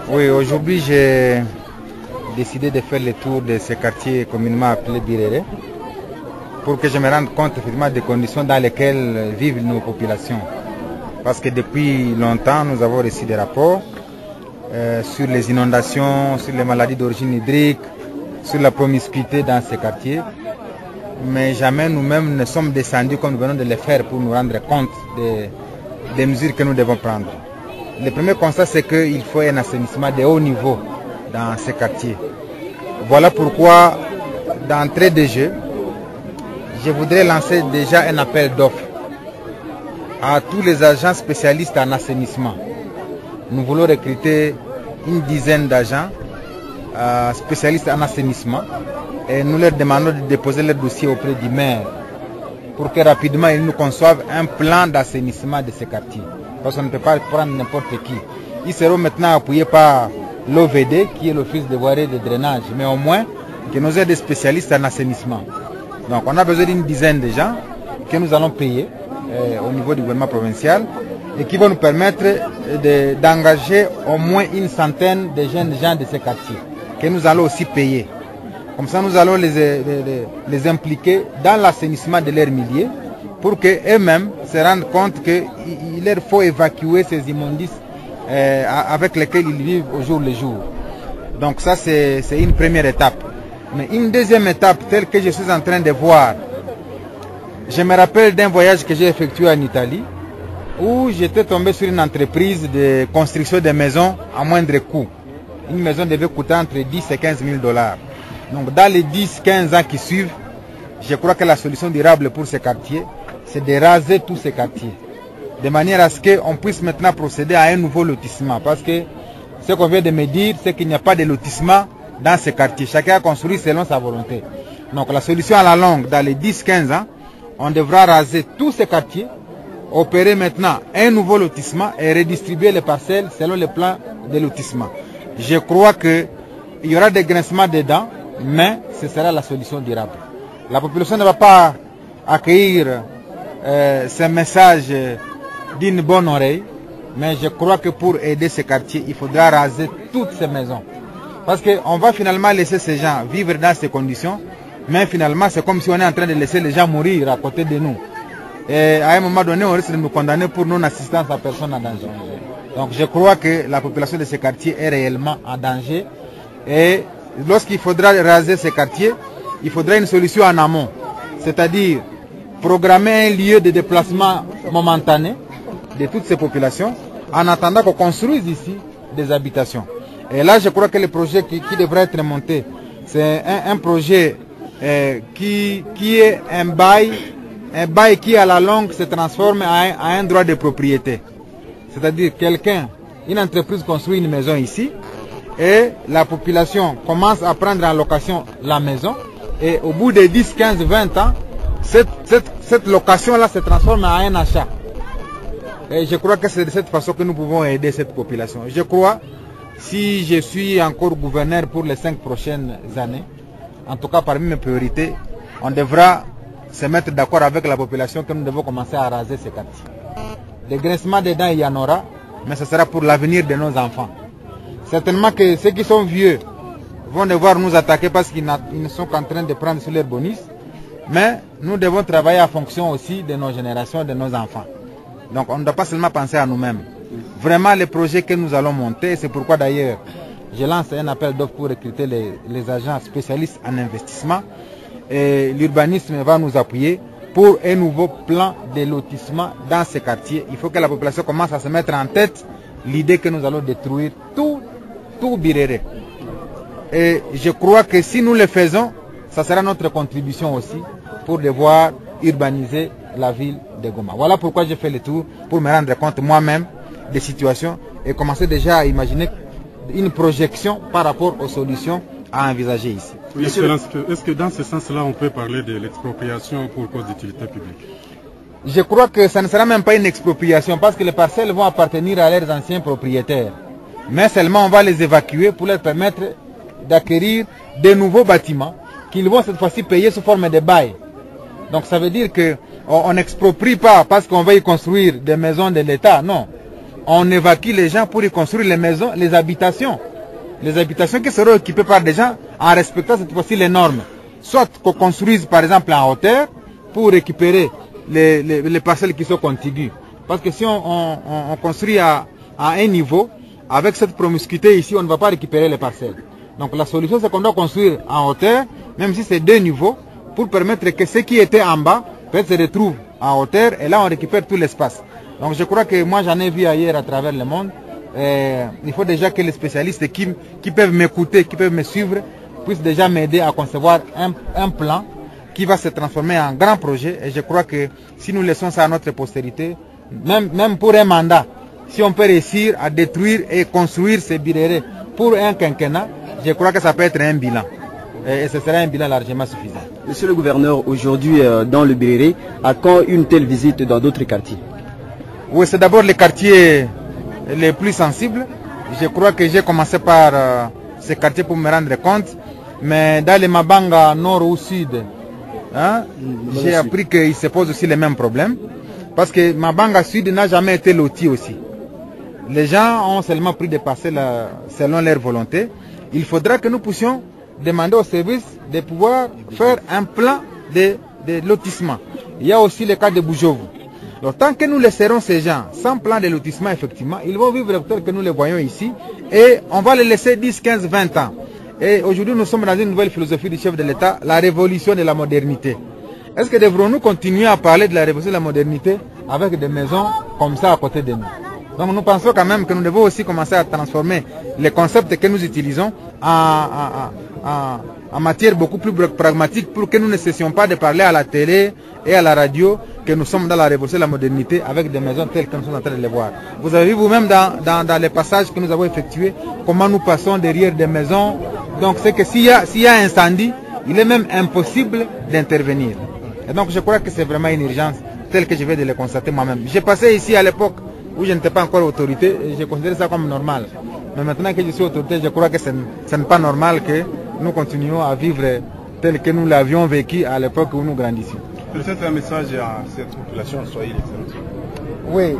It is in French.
Oui, aujourd'hui j'ai décidé de faire le tour de ces quartiers communément appelés Birere pour que je me rende compte effectivement des conditions dans lesquelles vivent nos populations. Parce que depuis longtemps, nous avons reçu des rapports sur les inondations, sur les maladies d'origine hydrique, sur la promiscuité dans ces quartiers. Mais jamais nous-mêmes ne sommes descendus comme nous venons de le faire pour nous rendre compte des mesures que nous devons prendre. Le premier constat, c'est qu'il faut un assainissement de haut niveau dans ces quartiers. Voilà pourquoi, d'entrée de jeu, je voudrais lancer déjà un appel d'offres à tous les agents spécialistes en assainissement. Nous voulons recruter une dizaine d'agents spécialistes en assainissement et nous leur demandons de déposer leur dossier auprès du maire pour que rapidement ils nous conçoivent un plan d'assainissement de ces quartiers. Parce qu'on ne peut pas prendre n'importe qui. Ils seront maintenant appuyés par l'OVD, qui est l'Office de voirie et de drainage, mais au moins que nous ayons des spécialistes en assainissement. Donc on a besoin d'une dizaine de gens que nous allons payer au niveau du gouvernement provincial et qui vont nous permettre d'engager au moins une centaine de jeunes gens de ces quartiers, que nous allons aussi payer. Comme ça nous allons les impliquer dans l'assainissement de leur milieu, pour qu'eux-mêmes se rendent compte qu'il leur faut évacuer ces immondices avec lesquels ils vivent au jour le jour. Donc ça, c'est une première étape. Mais une deuxième étape, telle que je suis en train de voir, je me rappelle d'un voyage que j'ai effectué en Italie, où j'étais tombé sur une entreprise de construction de maisons à moindre coût. Une maison devait coûter entre 10 et 15 000 $. Donc dans les 10-15 ans qui suivent, je crois que la solution durable pour ces quartiers, c'est de raser tous ces quartiers, de manière à ce qu'on puisse maintenant procéder à un nouveau lotissement. Parce que ce qu'on vient de me dire, c'est qu'il n'y a pas de lotissement dans ces quartiers. Chacun a construit selon sa volonté. Donc la solution à la longue, dans les 10-15 ans, on devra raser tous ces quartiers, opérer maintenant un nouveau lotissement et redistribuer les parcelles selon le plan de lotissement. Je crois qu'il y aura des grincements dedans, mais ce sera la solution durable. La population ne va pas accueillir ces messages d'une bonne oreille, mais je crois que pour aider ces quartiers, il faudra raser toutes ces maisons. Parce qu'on va finalement laisser ces gens vivre dans ces conditions, mais finalement c'est comme si on est en train de laisser les gens mourir à côté de nous. Et à un moment donné, on risque de nous condamner pour non-assistance à personne en danger. Donc je crois que la population de ces quartiers est réellement en danger. Et lorsqu'il faudra raser ces quartiers, il faudra une solution en amont. C'est-à-dire programmer un lieu de déplacement momentané de toutes ces populations en attendant qu'on construise ici des habitations. Et là, je crois que le projet qui devrait être monté, c'est un projet qui est un bail qui à la longue se transforme à un droit de propriété. C'est-à-dire une entreprise construit une maison ici et la population commence à prendre en location la maison et au bout de 10, 15, 20 ans, cette location-là se transforme en un achat. Et je crois que c'est de cette façon que nous pouvons aider cette population. Je crois, si je suis encore gouverneur pour les 5 prochaines années, en tout cas parmi mes priorités, on devra se mettre d'accord avec la population que nous devons commencer à raser ces quartiers. Des grincements des dents, il y en aura, mais ce sera pour l'avenir de nos enfants. Certainement que ceux qui sont vieux vont devoir nous attaquer parce qu'ils ne sont qu'en train de prendre sur leur bonus, mais nous devons travailler en fonction aussi de nos générations, de nos enfants. Donc on ne doit pas seulement penser à nous-mêmes. Vraiment les projets que nous allons monter, c'est pourquoi d'ailleurs je lance un appel d'offres pour recruter les agents spécialistes en investissement et l'urbanisme va nous appuyer pour un nouveau plan de lotissement dans ces quartiers. Il faut que la population commence à se mettre en tête l'idée que nous allons détruire tout Birere. Et je crois que si nous le faisons, ça sera notre contribution aussi pour devoir urbaniser la ville de Goma. Voilà pourquoi j'ai fait le tour, pour me rendre compte moi-même des situations et commencer déjà à imaginer une projection par rapport aux solutions à envisager ici. Oui, est-ce que dans ce sens-là, on peut parler de l'expropriation pour cause d'utilité publique? Je crois que ça ne sera même pas une expropriation parce que les parcelles vont appartenir à leurs anciens propriétaires. Mais seulement on va les évacuer pour leur permettre d'acquérir de nouveaux bâtiments qu'ils vont cette fois-ci payer sous forme de bail. Donc ça veut dire qu'on n'exproprie pas parce qu'on va y construire des maisons de l'État, non. on évacue les gens pour y construire les maisons, les habitations. Les habitations qui seront équipées par des gens en respectant cette fois-ci les normes. Soit qu'on construise par exemple en hauteur pour récupérer les parcelles qui sont contiguës. Parce que si on construit à un niveau, avec cette promiscuité ici, on ne va pas récupérer les parcelles. Donc la solution, c'est qu'on doit construire en hauteur, même si c'est 2 niveaux, pour permettre que ceux qui étaient en bas peut-être se retrouvent en hauteur, et là on récupère tout l'espace. Donc je crois que moi j'en ai vu ailleurs à travers le monde. Il faut déjà que les spécialistes qui peuvent m'écouter, qui peuvent me suivre, puissent déjà m'aider à concevoir un plan qui va se transformer en grand projet. Et je crois que si nous laissons ça à notre postérité, même pour un mandat, si on peut réussir à détruire et construire ces birérés pour un quinquennat, je crois que ça peut être un bilan. Et ce sera un bilan largement suffisant. Monsieur le gouverneur, aujourd'hui dans le Biréré, à quand une telle visite dans d'autres quartiers? Oui, c'est d'abord les quartiers les plus sensibles. Je crois que j'ai commencé par ces quartiers pour me rendre compte. Mais dans les Mabanga nord ou sud, hein, j'ai appris qu'il se pose aussi les mêmes problèmes. Parce que Mabanga sud n'a jamais été loti aussi. Les gens ont seulement pris des parcelles selon leur volonté. Il faudra que nous puissions demander au service de pouvoir faire un plan de lotissement. Il y a aussi le cas de Boujovu. Donc tant que nous laisserons ces gens sans plan de lotissement, effectivement, ils vont vivre tel que nous les voyons ici, et on va les laisser 10, 15, 20 ans. Et aujourd'hui, nous sommes dans une nouvelle philosophie du chef de l'État, la révolution de la modernité. Est-ce que devrons-nous continuer à parler de la révolution de la modernité avec des maisons comme ça à côté de nous? Donc nous pensons quand même que nous devons aussi commencer à transformer les concepts que nous utilisons en matière beaucoup plus pragmatique, pour que nous ne cessions pas de parler à la télé et à la radio que nous sommes dans la révolution de la modernité avec des maisons telles que nous sommes en train de les voir. Vous avez vu vous-même dans les passages que nous avons effectués comment nous passons derrière des maisons. Donc c'est que s'il y a incendie, il est même impossible d'intervenir. Et donc je crois que c'est vraiment une urgence telle que je vais de le constater moi-même. J'ai passé ici à l'époque où je n'étais pas encore autorité, et je considère ça comme normal. Mais maintenant que je suis autorité, je crois que ce n'est pas normal que nous continuions à vivre tel que nous l'avions vécu à l'époque où nous grandissions. Peut-être un message à cette population, soyez les. Oui.